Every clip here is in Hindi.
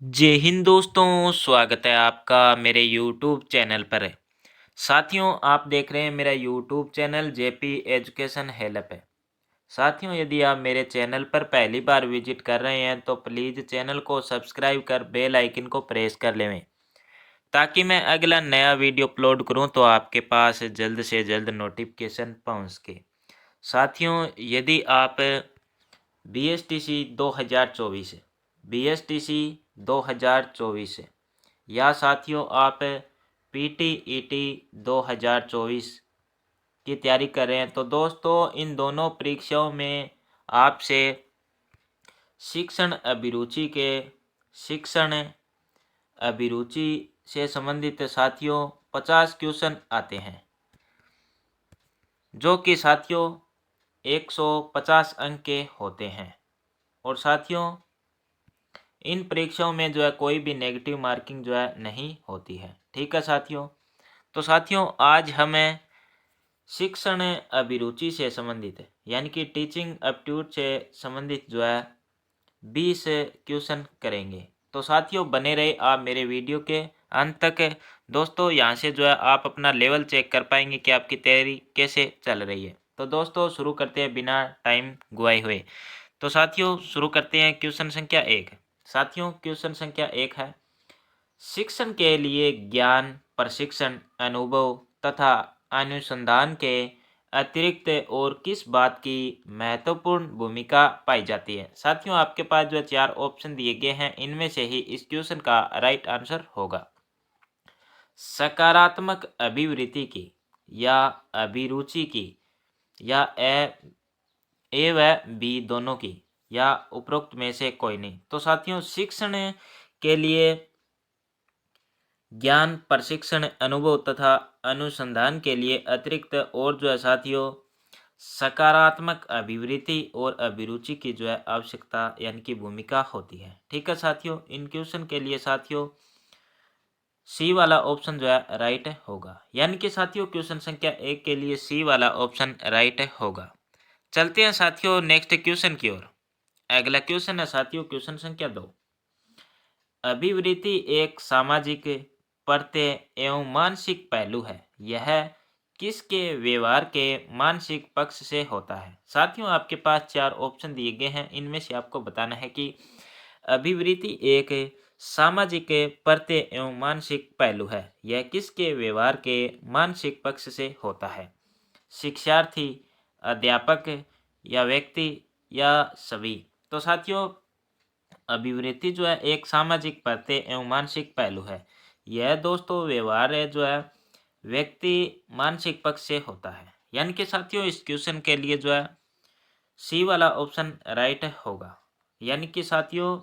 जय हिंद दोस्तों, स्वागत है आपका मेरे यूट्यूब चैनल पर। साथियों, आप देख रहे हैं मेरा YouTube channel JP education help है। साथियों, यदि आप मेरे चैनल पर पहली बार विजिट कर रहे हैं तो प्लीज़ चैनल को सब्सक्राइब कर बेल आइकन को प्रेस कर लें, ताकि मैं अगला नया वीडियो अपलोड करूं तो आपके पास जल्द से जल्द नोटिफिकेशन पहुंच सके। साथियों, यदि आप BSTC 2024 BSTC 2024 या साथियों आप PTET 2024 की तैयारी कर रहे हैं तो दोस्तों इन दोनों परीक्षाओं में आपसे शिक्षण अभिरुचि से संबंधित साथियों 50 क्वेश्चन आते हैं, जो कि साथियों 150 अंक के होते हैं। और साथियों इन परीक्षाओं में जो है कोई भी नेगेटिव मार्किंग जो है नहीं होती है। ठीक है साथियों, तो साथियों आज हमें शिक्षण अभिरुचि से संबंधित यानी कि टीचिंग एप्टीट्यूड से संबंधित जो है 20 क्वेश्चन करेंगे। तो साथियों बने रहे आप मेरे वीडियो के अंत तक। दोस्तों यहाँ से जो है आप अपना लेवल चेक कर पाएंगे कि आपकी तैयारी कैसे चल रही है। तो दोस्तों शुरू करते हैं बिना टाइम गुआए हुए। तो साथियों शुरू करते हैं क्वेश्चन संख्या 1। साथियों क्वेश्चन संख्या 1 है, शिक्षण के लिए ज्ञान, प्रशिक्षण, अनुभव तथा अनुसंधान के अतिरिक्त और किस बात की महत्वपूर्ण भूमिका पाई जाती है। साथियों आपके पास जो 4 ऑप्शन दिए गए हैं, इनमें से ही इस क्वेश्चन का राइट आंसर होगा सकारात्मक अभिवृत्ति की या अभिरुचि की या ए व बी दोनों की या उपरोक्त में से कोई नहीं। तो साथियों शिक्षण के लिए ज्ञान, प्रशिक्षण, अनुभव तथा अनुसंधान के लिए अतिरिक्त और जो है साथियों सकारात्मक अभिवृत्ति और अभिरुचि की जो है आवश्यकता यानी कि भूमिका होती है। ठीक है साथियों, इन क्वेश्चन के लिए साथियों सी वाला ऑप्शन जो है राइट होगा, यानी कि साथियों क्वेश्चन संख्या 1 के लिए सी वाला ऑप्शन राइट होगा। चलते हैं साथियों नेक्स्ट क्वेश्चन की ओर। अगला क्वेश्चन है साथियों क्वेश्चन संख्या 2। अभिवृत्ति एक सामाजिक, प्रत्यय एवं मानसिक पहलू है। यह किसके व्यवहार के मानसिक पक्ष से होता है। साथियों आपके पास 4 ऑप्शन दिए गए हैं, इनमें से आपको बताना है कि अभिवृत्ति एक सामाजिक, प्रत्यय एवं मानसिक पहलू है। यह किसके व्यवहार के मानसिक पक्ष से होता है। शिक्षार्थी, अध्यापक या व्यक्ति या सभी। तो साथियों अभिवृत्ति जो है एक सामाजिक, प्रत्यय एवं मानसिक पहलू है। यह दोस्तों व्यवहार है जो है व्यक्ति मानसिक पक्ष से होता है, यानी कि साथियों इस क्वेश्चन के लिए जो है सी वाला ऑप्शन राइट होगा, यानी कि साथियों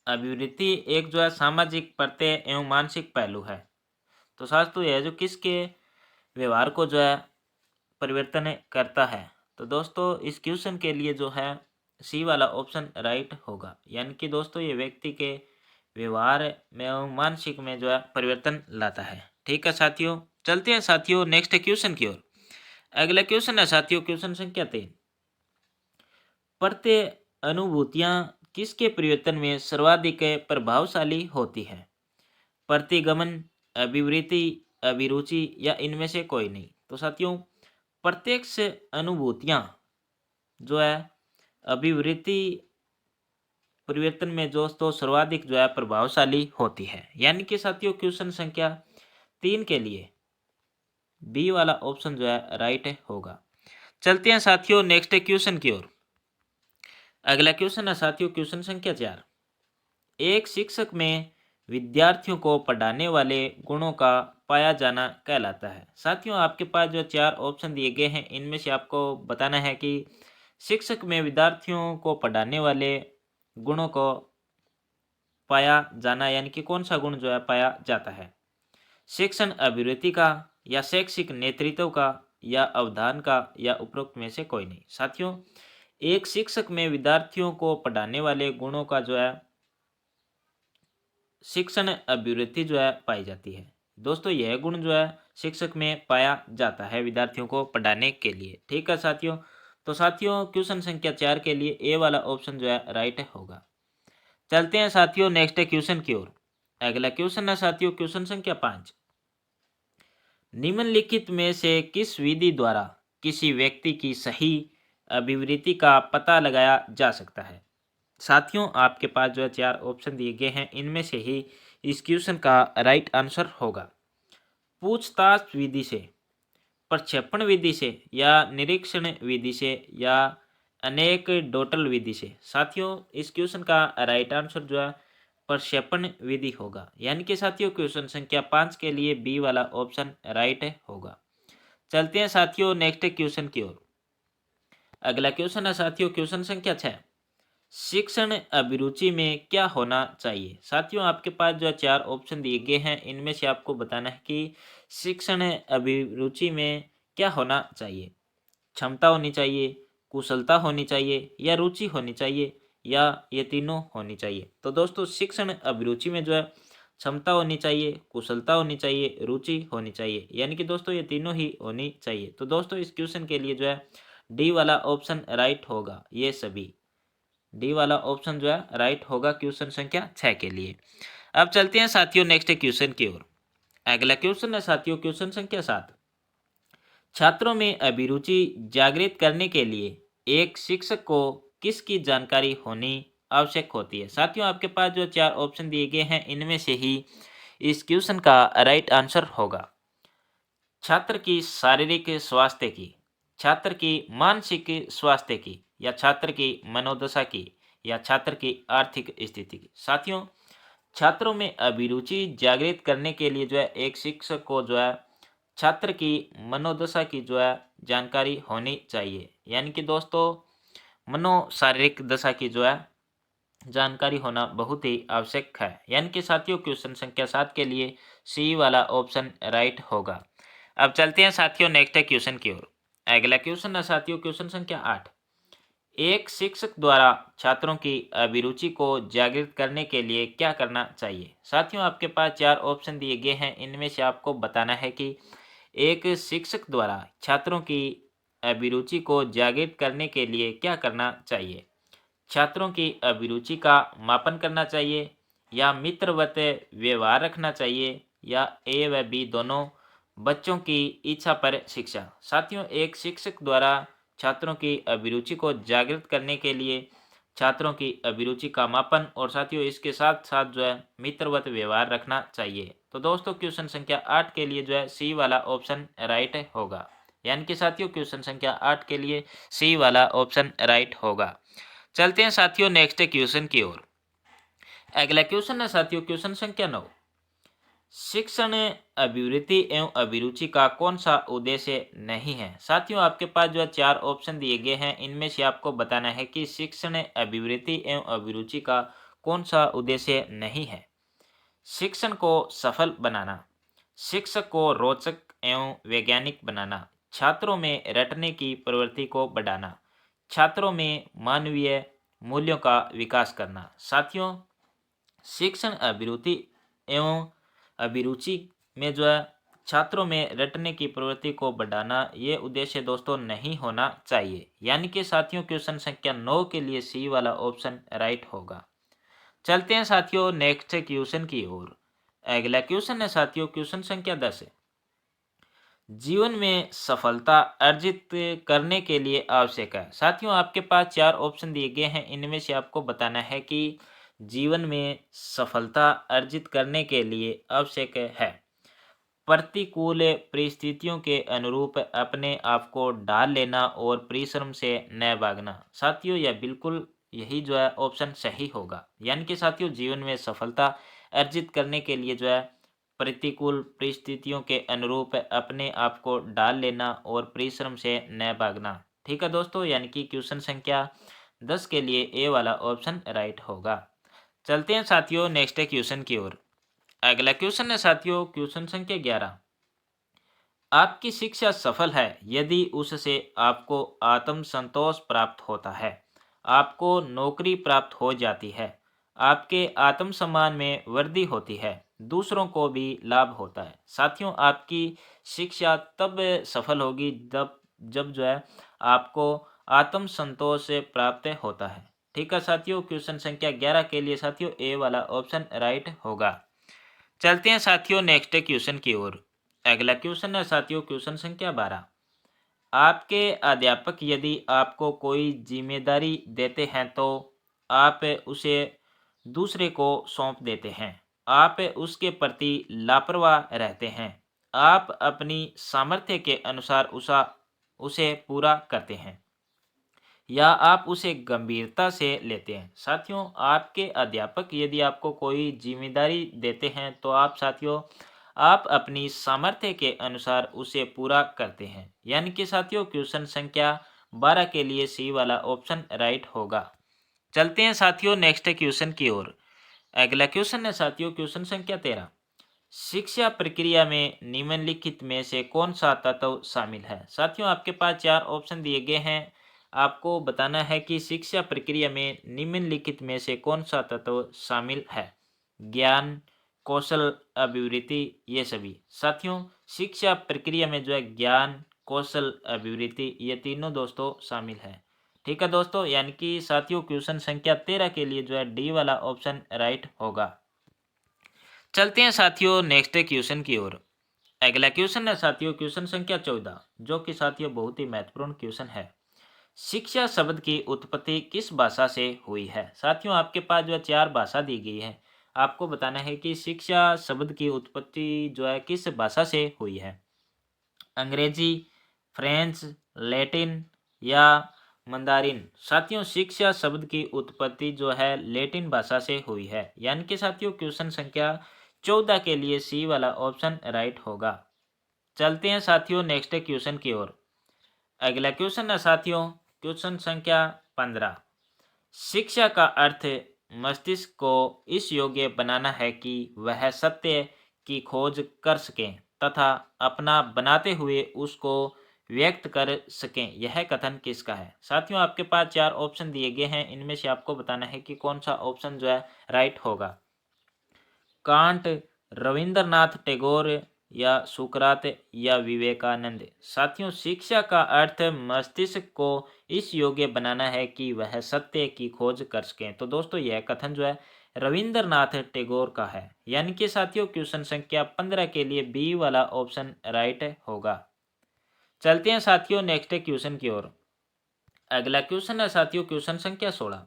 अभिवृत्ति एक जो है सामाजिक, प्रत्यय एवं मानसिक पहलू है। तो साथियों यह जो किसके व्यवहार को जो है परिवर्तन करता है। तो दोस्तों इस क्वेश्चन के लिए जो है सी वाला ऑप्शन राइट होगा, यानी कि दोस्तों ये व्यक्ति के व्यवहार में एवं मानसिक में जो है परिवर्तन लाता है। ठीक है साथियों, चलते हैं साथियों नेक्स्ट क्वेश्चन की ओर। अगला क्वेश्चन है साथियों क्वेश्चन संख्या 3। प्रत्यय अनुभूतियां किसके परिवर्तन में सर्वाधिक प्रभावशाली होती है। प्रतिगमन, अभिवृत्ति, अभिरुचि या इनमें से कोई नहीं। तो साथियों प्रत्यक्ष अनुभूतियां जो है अभिवृत्ति परिवर्तन में दोस्तों सर्वाधिक जो है प्रभावशाली होती है, यानी कि साथियों क्वेश्चन संख्या 3 के लिए बी वाला ऑप्शन जो है राइट होगा। चलते हैं साथियों नेक्स्ट क्वेश्चन की ओर। अगला क्वेश्चन है साथियों क्वेश्चन संख्या 4। एक शिक्षक में विद्यार्थियों को पढ़ाने वाले गुणों का पाया जाना कहलाता है। साथियों आपके पास जो 4 ऑप्शन दिए गए हैं, इनमें से आपको बताना है कि शिक्षक में विद्यार्थियों को पढ़ाने वाले गुणों को पाया जाना यानी कि कौन सा गुण जो है पाया जाता है। शिक्षण अभिवृत्ति का या शैक्षिक नेतृत्व का या अवधान का या उपरोक्त में से कोई नहीं। साथियों एक शिक्षक में विद्यार्थियों को पढ़ाने वाले गुणों का जो है शिक्षण अभिवृत्ति जो है पाई जाती है। दोस्तों यह गुण जो है शिक्षक में पाया जाता है विद्यार्थियों को पढ़ाने के लिए। ठीक है साथियों, तो साथियों क्वेश्चन संख्या 4 के लिए ए वाला ऑप्शन जो है राइट होगा। चलते हैं साथियों नेक्स्ट क्वेश्चन की ओर। अगला क्वेश्चन है साथियों क्वेश्चन संख्या 5। निम्नलिखित में से किस विधि द्वारा किसी व्यक्ति की सही अभिवृत्ति का पता लगाया जा सकता है? साथियों आपके पास जो है 4 ऑप्शन दिए गए हैं, इनमें से ही इस क्वेश्चन का राइट आंसर होगा। पूछताछ विधि से, प्रक्षेपण विधि से, या निरीक्षण विधि से, या अनेक डोटल विधि से। साथियों इस क्वेश्चन का राइट आंसर जो है प्रक्षेपण विधि होगा, यानी कि साथियों क्वेश्चन संख्या 5 के लिए बी वाला ऑप्शन राइट होगा। चलते हैं साथियों नेक्स्ट क्वेश्चन की ओर। अगला क्वेश्चन है साथियों क्वेश्चन संख्या 6। शिक्षण अभिरुचि में क्या होना चाहिए? साथियों आपके पास जो 4 ऑप्शन दिए गए हैं, इनमें से आपको बताना है कि शिक्षण अभिरुचि में क्या होना चाहिए। क्षमता होनी चाहिए, कुशलता होनी चाहिए, या रुचि होनी चाहिए, या ये तीनों होनी चाहिए। तो दोस्तों शिक्षण अभिरुचि में जो है क्षमता होनी चाहिए, कुशलता होनी चाहिए, रुचि होनी चाहिए, यानी कि दोस्तों ये तीनों ही होनी चाहिए। तो दोस्तों इस क्वेश्चन के लिए जो है डी वाला ऑप्शन राइट होगा, ये सभी डी वाला ऑप्शन जो है राइट होगा क्वेश्चन संख्या 6 के लिए। अब चलते हैं साथियों नेक्स्ट क्वेश्चन की ओर। अगला क्वेश्चन है साथियों क्वेश्चन संख्या 7। छात्रों में अभिरुचि जागृत करने के लिए एक शिक्षक को किसकी जानकारी होनी आवश्यक होती है? साथियों आपके पास जो 4 ऑप्शन दिए गए हैं, इनमें से ही इस क्वेश्चन का राइट आंसर होगा। छात्र की शारीरिक स्वास्थ्य की, छात्र की मानसिक स्वास्थ्य की, या छात्र की मनोदशा की, या छात्र की आर्थिक स्थिति की। साथियों छात्रों में अभिरुचि जागृत करने के लिए जो है एक शिक्षक को जो है छात्र की मनोदशा की जो है जानकारी होनी चाहिए, यानी कि दोस्तों मनोशारीरिक दशा की जो है जानकारी होना बहुत ही आवश्यक है, यानी कि साथियों क्वेश्चन संख्या 7 के लिए सी वाला ऑप्शन राइट होगा। अब चलते हैं साथियों नेक्स्ट क्वेश्चन की ओर। अगला क्वेश्चन है साथियों क्वेश्चन संख्या 8। एक शिक्षक द्वारा छात्रों की अभिरुचि को जागृत करने के लिए क्या करना चाहिए? साथियों आपके पास 4 ऑप्शन दिए गए हैं, इनमें से आपको बताना है कि एक शिक्षक द्वारा छात्रों की अभिरुचि को जागृत करने के लिए क्या करना चाहिए। छात्रों की अभिरुचि का मापन करना चाहिए, या मित्रवत व्यवहार रखना चाहिए, या ए व बी दोनों, बच्चों की इच्छा पर शिक्षा। साथियों एक शिक्षक द्वारा छात्रों की अभिरुचि को जागृत करने के लिए छात्रों की अभिरुचि का मापन और साथियों इसके साथ साथ जो है मित्रवत व्यवहार रखना चाहिए। तो दोस्तों क्वेश्चन संख्या 8 के लिए जो है सी वाला ऑप्शन राइट होगा, यानी कि साथियों क्वेश्चन संख्या 8 के लिए सी वाला ऑप्शन राइट होगा। चलते हैं साथियों नेक्स्ट क्वेश्चन की ओर। अगला क्वेश्चन है साथियों क्वेश्चन संख्या 9। शिक्षण अभिवृत्ति एवं अभिरुचि का कौन सा उद्देश्य नहीं है? साथियों आपके पास जो 4 ऑप्शन दिए गए हैं, इनमें से आपको बताना है कि शिक्षण अभिवृत्ति एवं अभिरुचि का कौन सा उद्देश्य नहीं है। शिक्षण को सफल बनाना, शिक्षक को रोचक एवं वैज्ञानिक बनाना, छात्रों में रटने की प्रवृत्ति को बढ़ाना, छात्रों में मानवीय मूल्यों का विकास करना। साथियों शिक्षण अभिरुचि एवं अभिरुचि में जो है छात्रों में रटने की प्रवृत्ति को बढ़ाना, ये उद्देश्य दोस्तों नहीं होना चाहिए, यानी कि साथियों क्वेश्चन संख्या 9 के लिए सी वाला ऑप्शन राइट होगा। चलते हैं साथियों नेक्स्ट क्वेश्चन की ओर। अगला क्वेश्चन है साथियों क्वेश्चन संख्या 10 है। जीवन में सफलता अर्जित करने के लिए आवश्यक है। साथियों आपके पास 4 ऑप्शन दिए गए हैं, इनमें से आपको बताना है कि जीवन में सफलता अर्जित करने के लिए आवश्यक है प्रतिकूल परिस्थितियों के अनुरूप अपने आप को ढाल लेना और परिश्रम से न भागना। साथियों यह बिल्कुल यही जो है ऑप्शन सही होगा, यानी कि साथियों जीवन में सफलता अर्जित करने के लिए जो है प्रतिकूल परिस्थितियों के अनुरूप अपने आप को ढाल लेना और परिश्रम से न भागना। ठीक है दोस्तों, यानी कि क्वेश्चन संख्या 10 के लिए ए वाला ऑप्शन राइट होगा। चलते हैं साथियों नेक्स्ट क्वेश्चन की ओर। अगला क्वेश्चन है साथियों क्वेश्चन संख्या 11। आपकी शिक्षा सफल है यदि उससे आपको आत्म संतोष प्राप्त होता है, आपको नौकरी प्राप्त हो जाती है, आपके आत्मसम्मान में वृद्धि होती है, दूसरों को भी लाभ होता है। साथियों आपकी शिक्षा तब सफल होगी जब जब जो है आपको आत्म संतोष प्राप्त होता है, ठीक है साथियों, क्वेश्चन संख्या 11 के लिए साथियों ए वाला ऑप्शन राइट होगा। चलते हैं साथियों नेक्स्ट क्वेश्चन की ओर। अगला क्वेश्चन है साथियों क्वेश्चन संख्या 12। आपके अध्यापक यदि आपको कोई जिम्मेदारी देते हैं तो आप उसे दूसरे को सौंप देते हैं। आप उसके प्रति लापरवाह रहते हैं। आप अपनी सामर्थ्य के अनुसार उसे पूरा करते हैं या आप उसे गंभीरता से लेते हैं। साथियों, आपके अध्यापक यदि आपको कोई जिम्मेदारी देते हैं तो आप साथियों आप अपनी सामर्थ्य के अनुसार उसे पूरा करते हैं। यानी कि साथियों क्वेश्चन संख्या 12 के लिए सी वाला ऑप्शन राइट होगा। चलते हैं साथियों नेक्स्ट क्वेश्चन की ओर। अगला क्वेश्चन है साथियों क्वेश्चन संख्या 13। शिक्षा प्रक्रिया में निम्नलिखित में से कौन सा तत्व शामिल है। साथियों, आपके पास 4 ऑप्शन दिए गए हैं। आपको बताना है कि शिक्षा प्रक्रिया में निम्नलिखित में से कौन सा तत्व शामिल है। ज्ञान, कौशल, अभिवृत्ति, ये सभी। साथियों, शिक्षा प्रक्रिया में जो है ज्ञान, कौशल, अभिवृत्ति ये तीनों दोस्तों शामिल है। ठीक है दोस्तों, यानी कि साथियों क्वेश्चन संख्या 13 के लिए जो है डी वाला ऑप्शन राइट होगा। चलते हैं साथियों नेक्स्ट क्वेश्चन की ओर। अगला क्वेश्चन है साथियों क्वेश्चन संख्या 14, जो कि साथियों बहुत ही महत्वपूर्ण क्वेश्चन है। शिक्षा शब्द की उत्पत्ति किस भाषा से हुई है। साथियों, आपके पास जो है 4 भाषा दी गई है। आपको बताना है कि शिक्षा शब्द की उत्पत्ति जो है किस भाषा से हुई है। अंग्रेजी, फ्रेंच, लैटिन या मंदारिन। साथियों, शिक्षा शब्द की उत्पत्ति जो है लैटिन भाषा से हुई है। यानी कि साथियों क्वेश्चन संख्या 14 के लिए सी वाला ऑप्शन राइट होगा। चलते हैं साथियों नेक्स्ट क्वेश्चन की ओर। अगला क्वेश्चन है साथियों क्वेश्चन संख्या 15। शिक्षा का अर्थ मस्तिष्क को इस योग्य बनाना है कि वह सत्य की खोज कर सकें तथा अपना बनाते हुए उसको व्यक्त कर सकें। यह कथन किसका है। साथियों, आपके पास 4 ऑप्शन दिए गए हैं। इनमें से आपको बताना है कि कौन सा ऑप्शन जो है राइट होगा। कांट, रविंद्रनाथ टैगोर या सुकरात या विवेकानंद। साथियों, शिक्षा का अर्थ मस्तिष्क को इस योग्य बनाना है कि वह सत्य की खोज कर सकें। तो दोस्तों यह कथन जो है रविंद्रनाथ टैगोर का है। यानी कि साथियों क्वेश्चन संख्या 15 के लिए बी वाला ऑप्शन राइट होगा। चलते हैं साथियों नेक्स्ट क्वेश्चन की ओर। अगला क्वेश्चन है साथियों क्वेश्चन संख्या 16।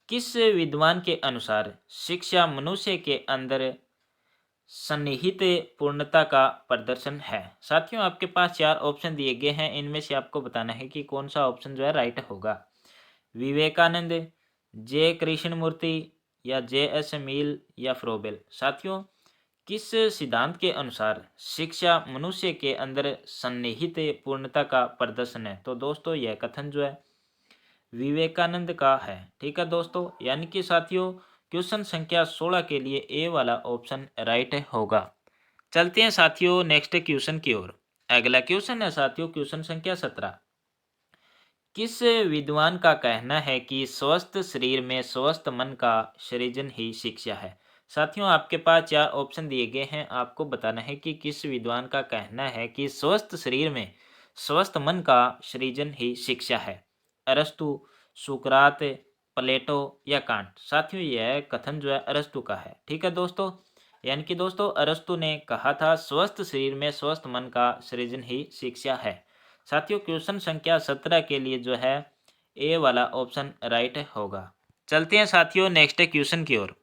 किस विद्वान के अनुसार शिक्षा मनुष्य के अंदर सन्निहित पूर्णता का प्रदर्शन है। साथियों, आपके पास 4 ऑप्शन दिए गए हैं। इनमें से आपको बताना है कि कौन सा ऑप्शन जो है राइट होगा। विवेकानंद, जे कृष्णमूर्ति या जे एस मिल या फ्रोबेल। साथियों, किस सिद्धांत के अनुसार शिक्षा मनुष्य के अंदर सन्निहित पूर्णता का प्रदर्शन है। तो दोस्तों यह कथन जो है विवेकानंद का है। ठीक है दोस्तों, यानी कि साथियों क्वेश्चन संख्या 16 के लिए ए वाला ऑप्शन राइट होगा। चलते हैं साथियों नेक्स्ट क्वेश्चन की ओर। अगला क्वेश्चन है साथियों क्वेश्चन संख्या 17। किस विद्वान का कहना है कि स्वस्थ शरीर में स्वस्थ मन का सृजन ही शिक्षा है। साथियों, आपके पास 4 ऑप्शन दिए गए हैं। आपको बताना है कि किस विद्वान का कहना है कि स्वस्थ शरीर में स्वस्थ मन का सृजन ही शिक्षा है। अरस्तु, सुकरात, प्लेटो या कांट। साथियों, यह कथन जो है अरस्तु का है। ठीक है दोस्तों, यानी कि दोस्तों अरस्तु ने कहा था स्वस्थ शरीर में स्वस्थ मन का सृजन ही शिक्षा है। साथियों, क्वेश्चन संख्या 17 के लिए जो है ए वाला ऑप्शन राइट होगा। चलते हैं साथियों नेक्स्ट क्वेश्चन की ओर।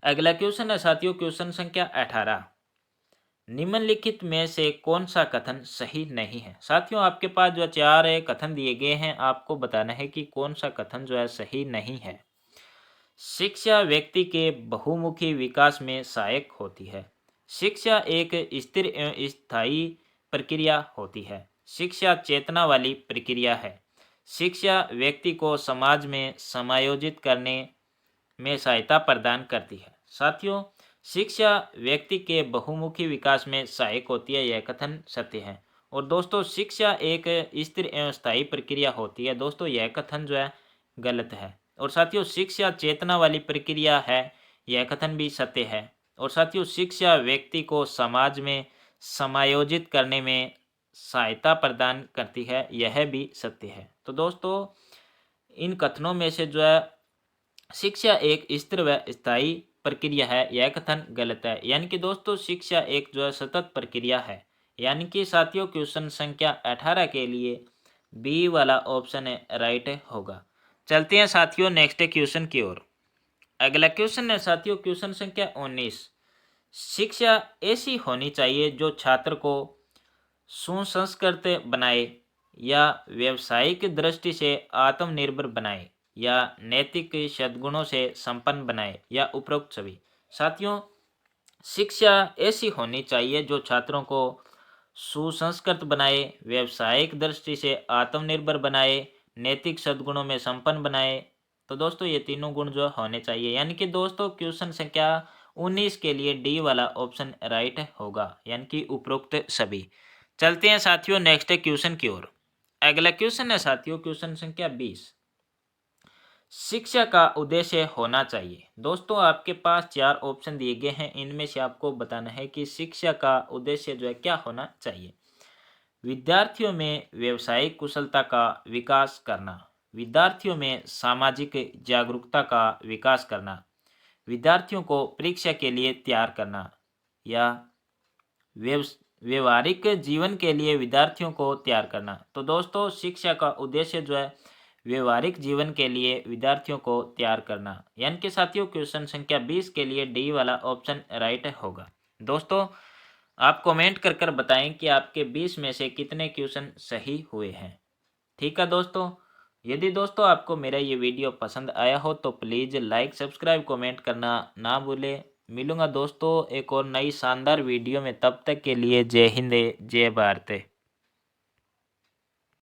अगला क्वेश्चन है साथियों क्वेश्चन संख्या 18। निम्नलिखित में से कौन सा कथन सही नहीं है। साथियों, आपके पास जो 4 कथन दिए गए हैं। आपको बताना है कि कौन सा कथन जो है सही नहीं है। शिक्षा व्यक्ति के बहुमुखी विकास में सहायक होती है। शिक्षा एक स्थिर एवं स्थायी प्रक्रिया होती है। शिक्षा चेतना वाली प्रक्रिया है। शिक्षा व्यक्ति को समाज में समायोजित करने में सहायता प्रदान करती है। साथियों, शिक्षा व्यक्ति के बहुमुखी विकास में सहायक होती है, यह कथन सत्य है। और दोस्तों शिक्षा एक स्थिर एवं स्थायी प्रक्रिया होती है। दोस्तों यह कथन जो है गलत है। और साथियों शिक्षा चेतना वाली प्रक्रिया है, यह कथन भी सत्य है। और साथियों शिक्षा व्यक्ति को समाज में समायोजित करने में सहायता प्रदान करती है, यह भी सत्य है। तो दोस्तों इन कथनों में से जो है शिक्षा एक स्थिर व स्थायी प्रक्रिया है, यह कथन गलत है। यानी कि दोस्तों शिक्षा एक जो है सतत प्रक्रिया है। यानी कि साथियों क्वेश्चन संख्या 18 के लिए बी वाला ऑप्शन है राइट होगा। चलते हैं साथियों नेक्स्ट क्वेश्चन की ओर। अगला क्वेश्चन है साथियों क्वेश्चन संख्या 19। शिक्षा ऐसी होनी चाहिए जो छात्र को सुसंस्कृत बनाए या व्यावसायिक दृष्टि से आत्मनिर्भर बनाए या नैतिक सद्गुणों से संपन्न बनाए या उपरोक्त सभी। साथियों शिक्षा ऐसी होनी चाहिए जो छात्रों को सुसंस्कृत बनाए, व्यावसायिक दृष्टि से आत्मनिर्भर बनाए, नैतिक सद्गुणों में संपन्न बनाए। तो दोस्तों ये तीनों गुण जो होने चाहिए। यानी कि दोस्तों क्वेश्चन संख्या 19 के लिए डी वाला ऑप्शन राइट होगा, यानी कि उपरोक्त सभी। चलते हैं साथियों नेक्स्ट क्वेश्चन की ओर। अगला क्वेश्चन है साथियों क्वेश्चन संख्या 20। शिक्षा का उद्देश्य होना चाहिए। दोस्तों आपके पास 4 ऑप्शन दिए गए हैं, इनमें से आपको बताना है कि शिक्षा का उद्देश्य जो है क्या होना चाहिए। विद्यार्थियों में व्यावसायिक कुशलता का विकास करना, विद्यार्थियों में सामाजिक जागरूकता का विकास करना, विद्यार्थियों को परीक्षा के लिए तैयार करना या व्यवहारिक जीवन के लिए विद्यार्थियों को तैयार करना। तो दोस्तों शिक्षा का उद्देश्य जो है व्यवहारिक जीवन के लिए विद्यार्थियों को तैयार करना। यानी कि साथियों क्वेश्चन संख्या 20 के लिए डी वाला ऑप्शन राइट होगा। दोस्तों आप कमेंट कर कर बताएं कि आपके 20 में से कितने क्वेश्चन सही हुए हैं। ठीक है दोस्तों, यदि दोस्तों आपको मेरा ये वीडियो पसंद आया हो तो प्लीज़ लाइक सब्सक्राइब कमेंट करना ना भूलें। मिलूंगा दोस्तों एक और नई शानदार वीडियो में, तब तक के लिए जय हिंद जय भारत।